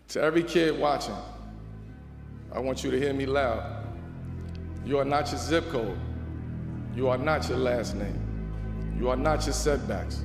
To every kid watching, I want you to hear me loud. You are not your zip code. You are not your last name. You are not your setbacks.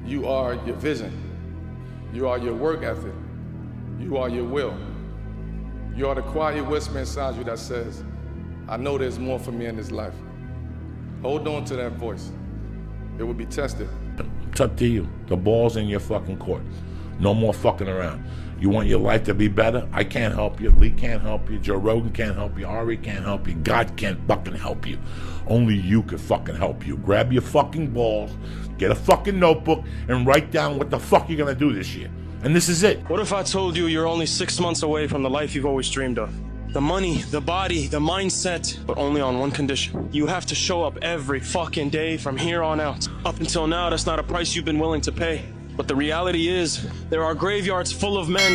You are your vision. You are your work ethic. You are your will. You are the quiet whisper inside you that says, I know there's more for me in this life. Hold on to that voice. It will be tested. It's up to you. The ball's in your fucking court. No more fucking around. You want your life to be better? I can't help you. Lee can't help you. Joe Rogan can't help you. Ari can't help you. God can't fucking help you. Only you can fucking help you. Grab your fucking balls, get a fucking notebook, and write down what the fuck you're gonna do this year. And this is it. What if I told you you're only 6 months away from the life you've always dreamed of? The money, the body, the mindset, but only on one condition. You have to show up every fucking day from here on out. Up until now, that's not a price you've been willing to pay. But the reality is, there are graveyards full of men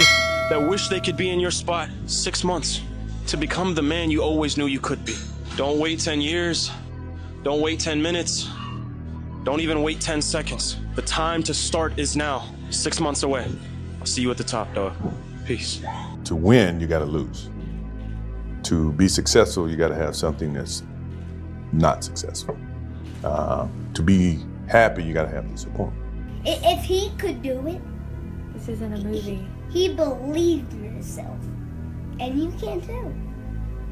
that wish they could be in your spot 6 months to become the man you always knew you could be. Don't wait 10 years. Don't wait 10 minutes. Don't even wait 10 seconds. The time to start is now, 6 months away. I'll see you at the top, dog. Peace. To win, you gotta lose. To be successful, you gotta have something that's not successful. To be happy, you gotta have the support. If he could do it, this isn't a movie. He believed in himself, and you can too.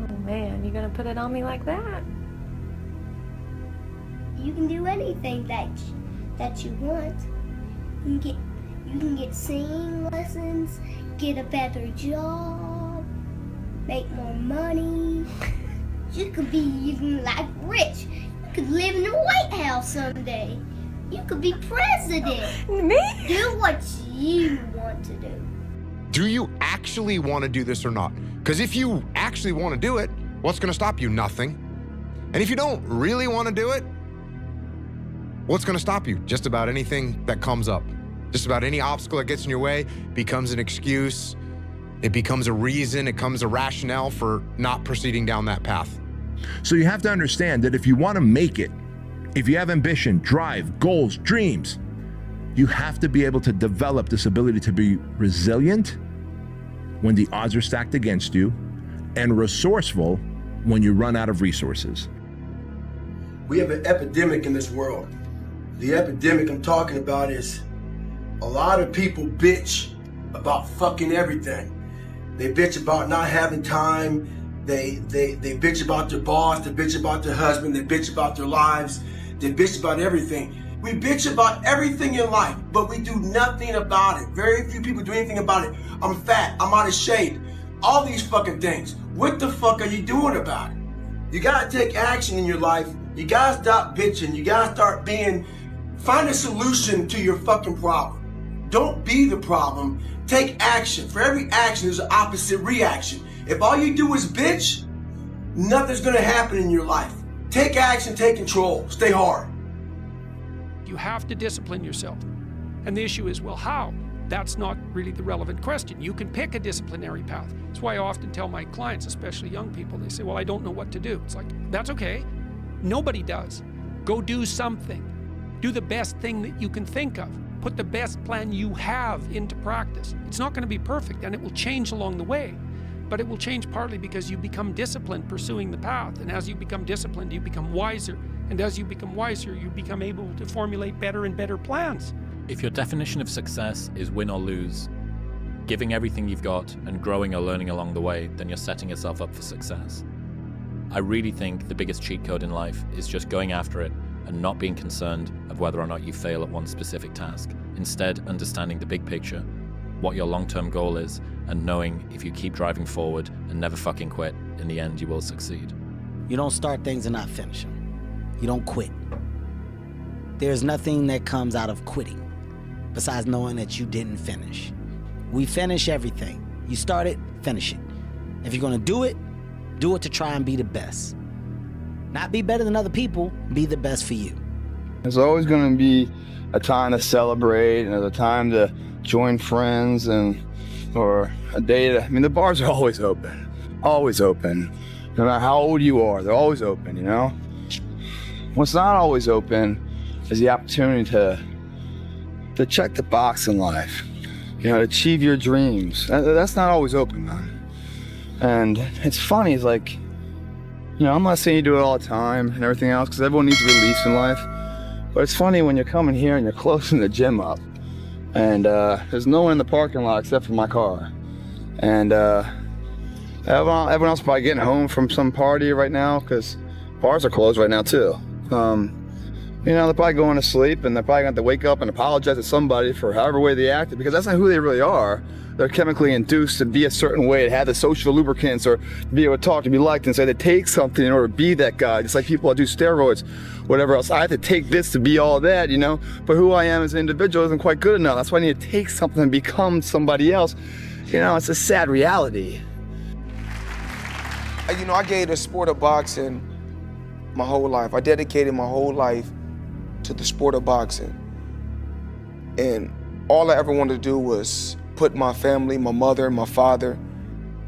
Oh man, you gonna put it on me like that? You can do anything that you want. You can get singing lessons, get a better job, make more money. You could be even like rich. You could live in the White House someday. You could be president. Me? Do what you want to do. Do you actually want to do this or not? Because if you actually want to do it, what's going to stop you? Nothing. And if you don't really want to do it, what's going to stop you? Just about anything that comes up. Just about any obstacle that gets in your way becomes an excuse. It becomes a reason. It becomes a rationale for not proceeding down that path. So you have to understand that if you want to make it, if you have ambition, drive, goals, dreams, you have to be able to develop this ability to be resilient when the odds are stacked against you and resourceful when you run out of resources. We have an epidemic in this world. The epidemic I'm talking about is a lot of people bitch about fucking everything. They bitch about not having time. They bitch about their boss. They bitch about their husband. They bitch about their lives. They bitch about everything. We bitch about everything in life, but we do nothing about it. Very few people do anything about it. I'm fat. I'm out of shape. All these fucking things. What the fuck are you doing about it? You gotta take action in your life. You gotta stop bitching. You gotta start find a solution to your fucking problem. Don't be the problem. Take action. For every action, there's an opposite reaction. If all you do is bitch, nothing's gonna happen in your life. Take action, take control, stay hard. You have to discipline yourself. And the issue is, well, how? That's not really the relevant question. You can pick a disciplinary path. That's why I often tell my clients, especially young people, they say, well, I don't know what to do. It's like, that's okay. Nobody does. Go do something. Do the best thing that you can think of. Put the best plan you have into practice. It's not going to be perfect, and it will change along the way. But it will change partly because you become disciplined pursuing the path. And as you become disciplined, you become wiser. And as you become wiser, you become able to formulate better and better plans. If your definition of success is win or lose, giving everything you've got and growing or learning along the way, then you're setting yourself up for success. I really think the biggest cheat code in life is just going after it and not being concerned of whether or not you fail at one specific task. Instead, understanding the big picture, what your long-term goal is, and knowing if you keep driving forward and never fucking quit, in the end you will succeed. You don't start things and not finish them. You don't quit. There's nothing that comes out of quitting besides knowing that you didn't finish. We finish everything. You start it, finish it. If you're gonna do it to try and be the best. Not be better than other people, be the best for you. There's always gonna be a time to celebrate and a time to join friends or a day the bars are always open. Always open. No matter how old you are, they're always open, you know? What's not always open is the opportunity to check the box in life. you know, to achieve your dreams. That's not always open, man. And it's funny, it's like, you know, I'm not saying you do it all the time and everything else, because everyone needs release in life. But it's funny when you're coming here and you're closing the gym up, and there's no one in the parking lot except for my car. And everyone else probably getting home from some party right now, because bars are closed right now too. You know, they're probably going to sleep, and they're probably going to have to wake up and apologize to somebody for however way they acted, because that's not who they really are. They're chemically induced to be a certain way, to have the social lubricants, or to be able to talk, to be liked, and say they take something in order to be that guy. Just like people that do steroids, whatever else. I have to take this to be all that, you know? But who I am as an individual isn't quite good enough. That's why I need to take something and become somebody else. You know, it's a sad reality. You know, I gave the sport of boxing my whole life. I dedicated my whole life to the sport of boxing. And all I ever wanted to do was put my family, my mother, my father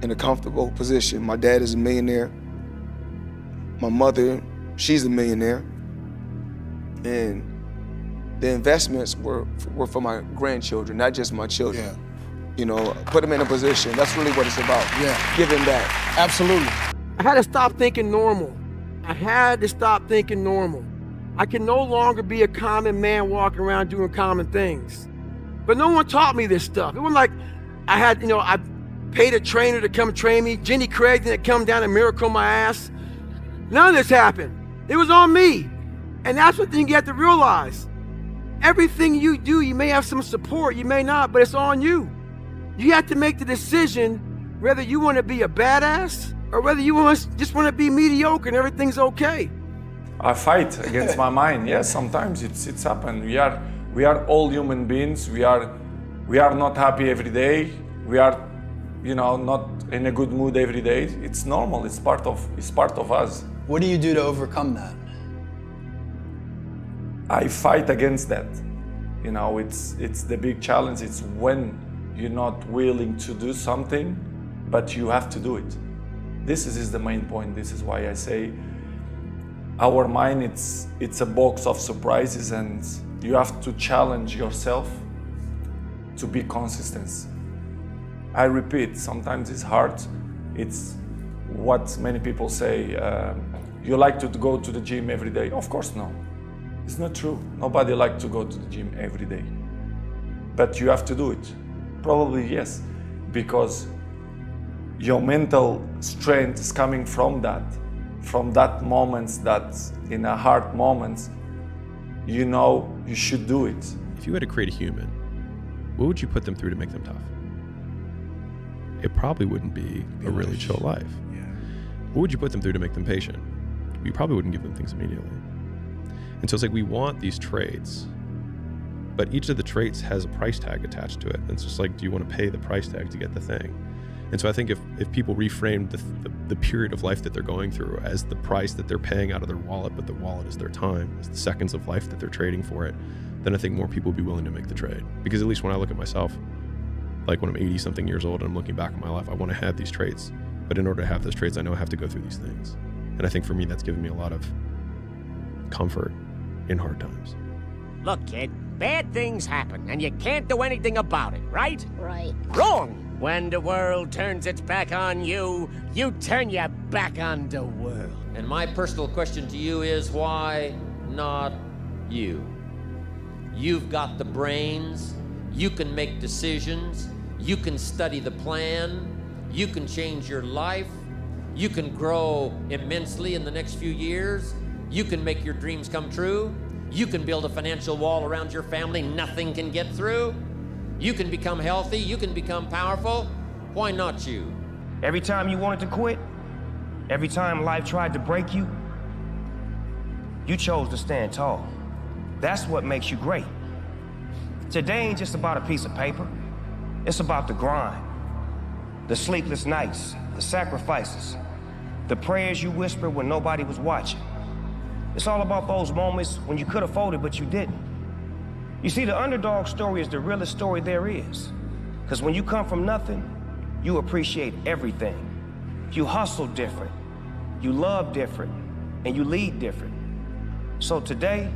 in a comfortable position. My dad is a millionaire. My mother, she's a millionaire. And the investments were for my grandchildren, not just my children. Yeah. You know, put them in a position. That's really what it's about. Yeah. Giving back. Absolutely. I had to stop thinking normal. I had to stop thinking normal. I can no longer be a common man walking around doing common things. But no one taught me this stuff. It wasn't like I had, you know, I paid a trainer to come train me. Jenny Craig didn't come down and miracle my ass. None of this happened. It was on me. And that's what you have to realize. Everything you do, you may have some support, you may not, but it's on you. You have to make the decision whether you want to be a badass or whether you just want to be mediocre and everything's okay. I fight against my mind. Yes, sometimes it's happened. We are all human beings. We are not happy every day. We are, you know, not in a good mood every day. It's normal. It's part of us. What do you do to overcome that? I fight against that. You know, it's the big challenge. It's when you're not willing to do something, but you have to do it. This is the main point. This is why I say our mind, it's a box of surprises, and you have to challenge yourself to be consistent. I repeat, sometimes it's hard. It's what many people say, you like to go to the gym every day. Of course, no. It's not true. Nobody likes to go to the gym every day. But you have to do it. Probably yes, because your mental strength is coming from that moments, that in a hard moments, you know you should do it. If you had to create a human, what would you put them through to make them tough? It probably wouldn't be a really chill life. Yeah. What would you put them through to make them patient? You probably wouldn't give them things immediately. And so it's like we want these traits, but each of the traits has a price tag attached to it. And it's just like, do you want to pay the price tag to get the thing? And so I think if people reframe the period of life that they're going through as the price that they're paying out of their wallet, but the wallet is their time, is the seconds of life that they're trading for it, then I think more people would be willing to make the trade. Because at least when I look at myself, like when I'm 80 something years old and I'm looking back at my life, I want to have these traits. But in order to have those traits, I know I have to go through these things. And I think for me, that's given me a lot of comfort in hard times. Look, kid, bad things happen, and you can't do anything about it, right? Right. Wrong! When the world turns its back on you, you turn your back on the world. And my personal question to you is, why not you? You've got the brains, you can make decisions, you can study the plan, you can change your life, you can grow immensely in the next few years, you can make your dreams come true, you can build a financial wall around your family nothing can get through, you can become healthy, you can become powerful. Why not you? Every time you wanted to quit, every time life tried to break you, you chose to stand tall. That's what makes you great. Today ain't just about a piece of paper. It's about the grind, the sleepless nights, the sacrifices, the prayers you whispered when nobody was watching. It's all about those moments when you could have folded, but you didn't. You see, the underdog story is the realest story there is. Because when you come from nothing, you appreciate everything. You hustle different, you love different, and you lead different. So today,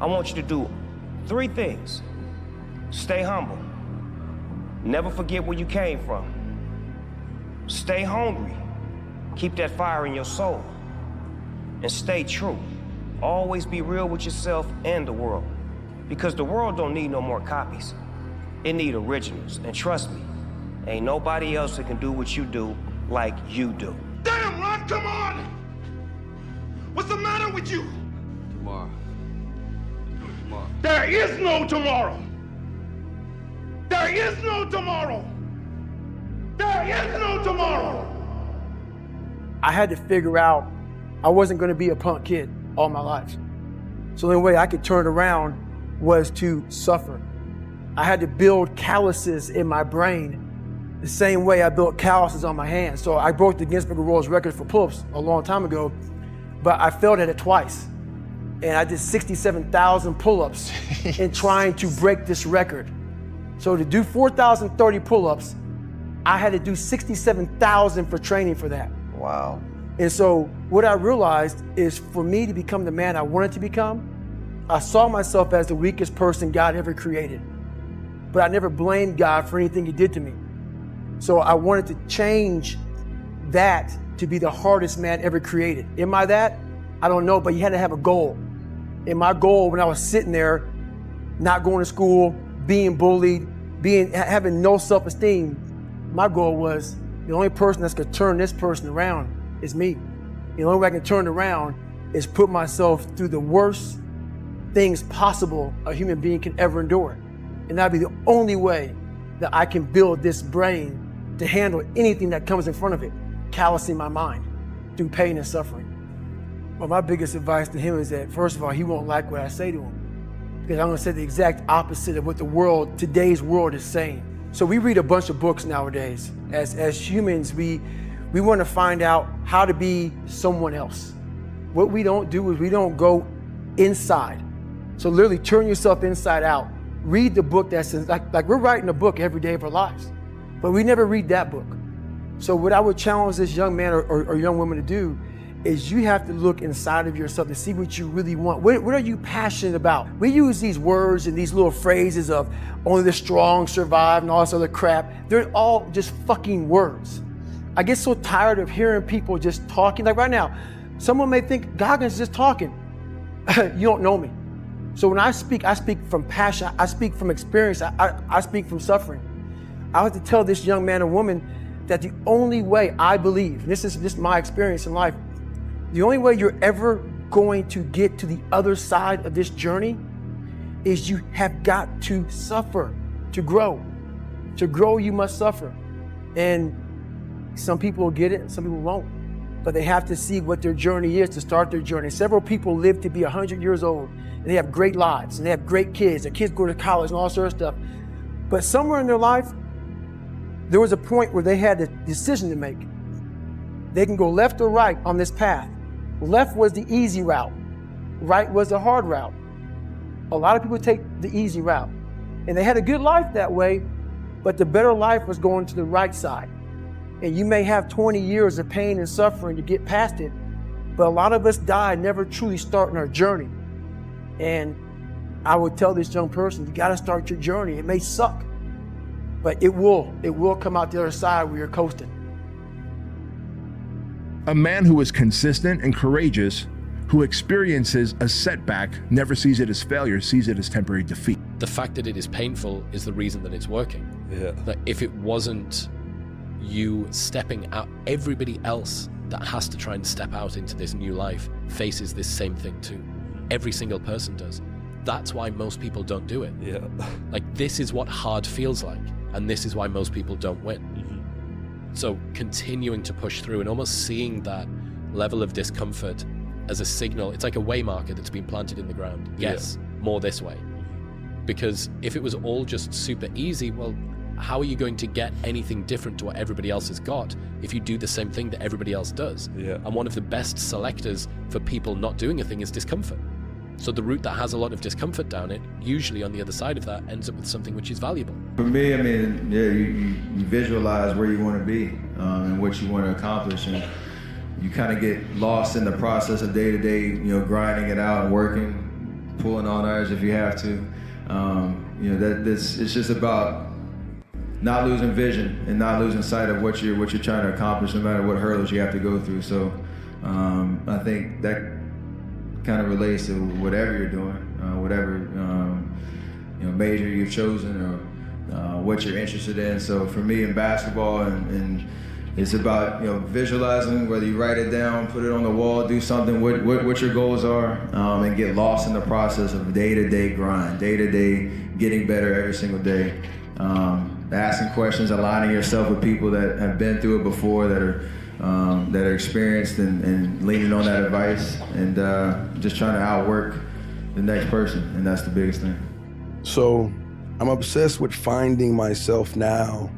I want you to do 3 things. Stay humble, Never forget where you came from. Stay hungry. Keep that fire in your soul. And stay true. Always be real with yourself and the world. Because the world don't need no more copies. It need originals. And trust me, ain't nobody else that can do what you do like you do. Damn, Ron, come on! What's the matter with you? Tomorrow. Tomorrow. There is no tomorrow. There is no tomorrow. There is no tomorrow. I had to figure out I wasn't going to be a punk kid all my life. So the only way I could turn it around was to suffer. I had to build calluses in my brain the same way I built calluses on my hands. So I broke the Guinness Book of World Records for pull-ups a long time ago, but I failed at it twice. And I did 67,000 pull-ups in trying to break this record. So to do 4,030 pull-ups, I had to do 67,000 for training for that. Wow. And so what I realized is for me to become the man I wanted to become, I saw myself as the weakest person God ever created. But I never blamed God for anything he did to me. So I wanted to change that to be the hardest man ever created. Am I that? I don't know, but you had to have a goal. And my goal when I was sitting there, not going to school, being bullied, having no self-esteem, my goal was the only person that's gonna turn this person around is me. The only way I can turn it around is put myself through the worst things possible a human being can ever endure. And that'd be the only way that I can build this brain to handle anything that comes in front of it, callousing my mind through pain and suffering. Well, my biggest advice to him is that, first of all, he won't like what I say to him, because I'm gonna say the exact opposite of what the world, today's world, is saying. So we read a bunch of books nowadays. As humans, we want to find out how to be someone else. What we don't do is we don't go inside. So literally turn yourself inside out. Read the book that says, like we're writing a book every day of our lives, but we never read that book. So what I would challenge this young man or young woman to do is you have to look inside of yourself to see what you really want. What are you passionate about? We use these words and these little phrases of only the strong survive and all this other crap. They're all just fucking words. I get so tired of hearing people just talking. Like right now, someone may think Goggins is just talking. You don't know me. So when I speak from passion, I speak from experience, I speak from suffering. I have to tell this young man or woman that the only way I believe, and this is just my experience in life, the only way you're ever going to get to the other side of this journey is you have got to suffer to grow. To grow, you must suffer. And some people will get it, some people won't. But they have to see what their journey is to start their journey. Several people live to be 100 years old, and they have great lives, and they have great kids. Their kids go to college and all sort of stuff. But somewhere in their life, there was a point where they had a decision to make. They can go left or right on this path. Left was the easy route. Right was the hard route. A lot of people take the easy route. And they had a good life that way, but the better life was going to the right side. And you may have 20 years of pain and suffering to get past it, but a lot of us die never truly starting our journey. And I would tell this young person, you gotta start your journey. It may suck, but it will come out the other side where you're coasting. A man who is consistent and courageous, who experiences a setback, never sees it as failure, sees it as temporary defeat. The fact that it is painful is the reason that it's working. Yeah. That if it wasn't you stepping out, everybody else that has to try and step out into this new life faces this same thing too. Every single person does. That's why most people don't do it. Yeah. Like, this is what hard feels like, and this is why most people don't win. So continuing to push through and almost seeing that level of discomfort as a signal, it's like a way marker that's been planted in the ground. Yes, more this way. Because if it was all just super easy, well, how are you going to get anything different to what everybody else has got if you do the same thing that everybody else does? Yeah. And one of the best selectors for people not doing a thing is discomfort. So the route that has a lot of discomfort down it, usually on the other side of that, ends up with something which is valuable. For me, I mean, yeah, you visualize where you want to be and what you want to accomplish, and you kind of get lost in the process of day to day, grinding it out and working, pulling on ours if you have to. It's just about not losing vision and not losing sight of what you're trying to accomplish, no matter what hurdles you have to go through. So I think that kind of relates to whatever you're doing, whatever major you've chosen or what you're interested in. So for me in basketball, and it's about visualizing, whether you write it down, put it on the wall, do something, what your goals are, and get lost in the process of day-to-day grind, day-to-day getting better every single day. Asking questions, aligning yourself with people that have been through it before, that are experienced, and leaning on that advice, and just trying to outwork the next person, and that's the biggest thing. So I'm obsessed with finding myself now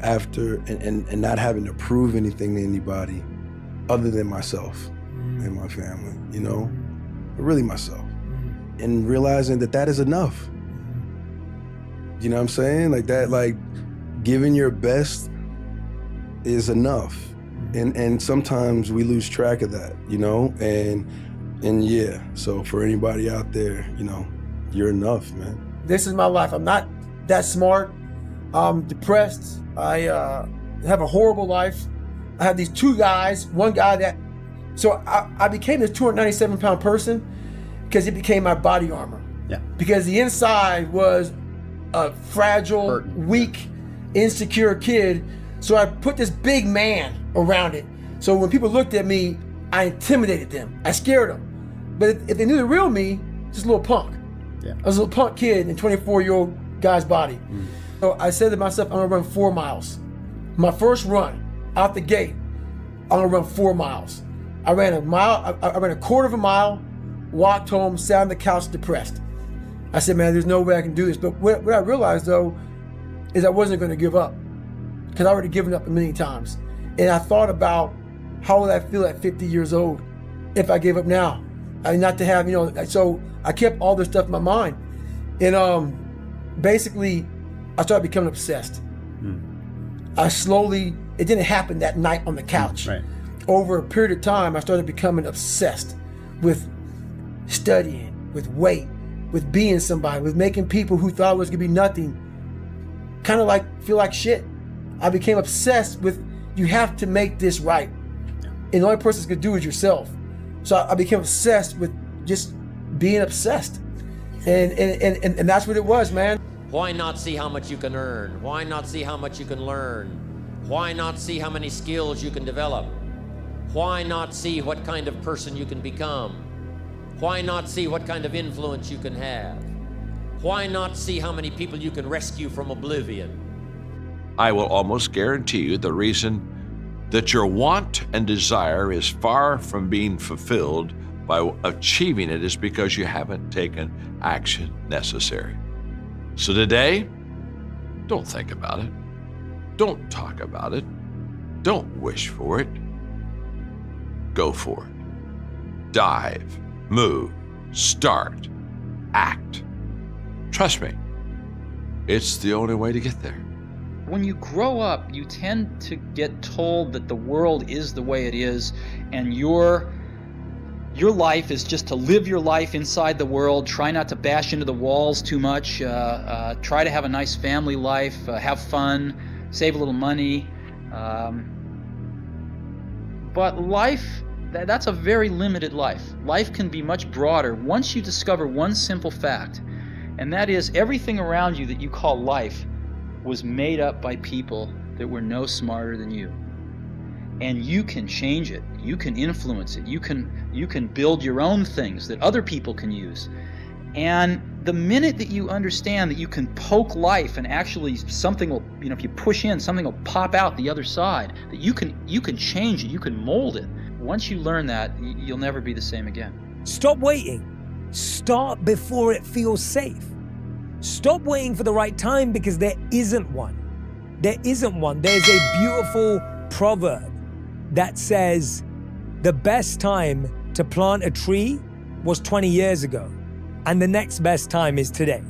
after and not having to prove anything to anybody other than myself and my family, but really myself, and realizing that is enough. You know what I'm saying? Like that, like giving your best is enough. And sometimes we lose track of that, and yeah, so for anybody out there, you're enough, man. This is my life. I'm not that smart. I'm depressed. I have a horrible life. I have these two guys, one guy so I became this 297-pound person because it became my body armor. Yeah. Because the inside was a fragile, weak, insecure kid. So I put this big man around it. So when people looked at me, I intimidated them. I scared them. But if they knew the real me, just a little punk. Yeah. I was a little punk kid in a 24-year-old guy's body. So I said to myself, I'm gonna run 4 miles. My first run out the gate, I'm gonna run 4 miles. I ran a mile, I ran a quarter of a mile, walked home, sat on the couch depressed. I said, man, there's no way I can do this. But what I realized though, is I wasn't gonna give up, because I already given up a million times. And I thought about how would I feel at 50 years old if I gave up now? Not to have, so I kept all this stuff in my mind. And basically, I started becoming obsessed. I slowly, it didn't happen that night on the couch. Right. Over a period of time, I started becoming obsessed with studying, with weight, with being somebody, with making people who thought it was gonna be nothing kind of feel like shit. I became obsessed with, you have to make this right. And the only person that's gonna do is yourself. So I became obsessed with just being obsessed. And that's what it was, man. Why not see how much you can earn? Why not see how much you can learn? Why not see how many skills you can develop? Why not see what kind of person you can become? Why not see what kind of influence you can have? Why not see how many people you can rescue from oblivion? I will almost guarantee you the reason that your want and desire is far from being fulfilled by achieving it is because you haven't taken action necessary. So today, don't think about it. Don't talk about it. Don't wish for it. Go for it. Dive, move, start, act. Trust me, it's the only way to get there. When you grow up, you tend to get told that the world is the way it is, and your life is just to live your life inside the world, try not to bash into the walls too much, try to have a nice family life, have fun, save a little money. But life, that's a very limited life. Life can be much broader once you discover one simple fact, and that is everything around you that you call life was made up by people that were no smarter than you. And you can change it. You can influence it. You can build your own things that other people can use. And the minute that you understand that you can poke life and actually something will, if you push in, something will pop out the other side, that you can change it, you can mold it. Once you learn that, you'll never be the same again. Stop waiting. Start before it feels safe. Stop waiting for the right time, because there isn't one. There isn't one. There's a beautiful proverb that says the best time to plant a tree was 20 years ago, and the next best time is today.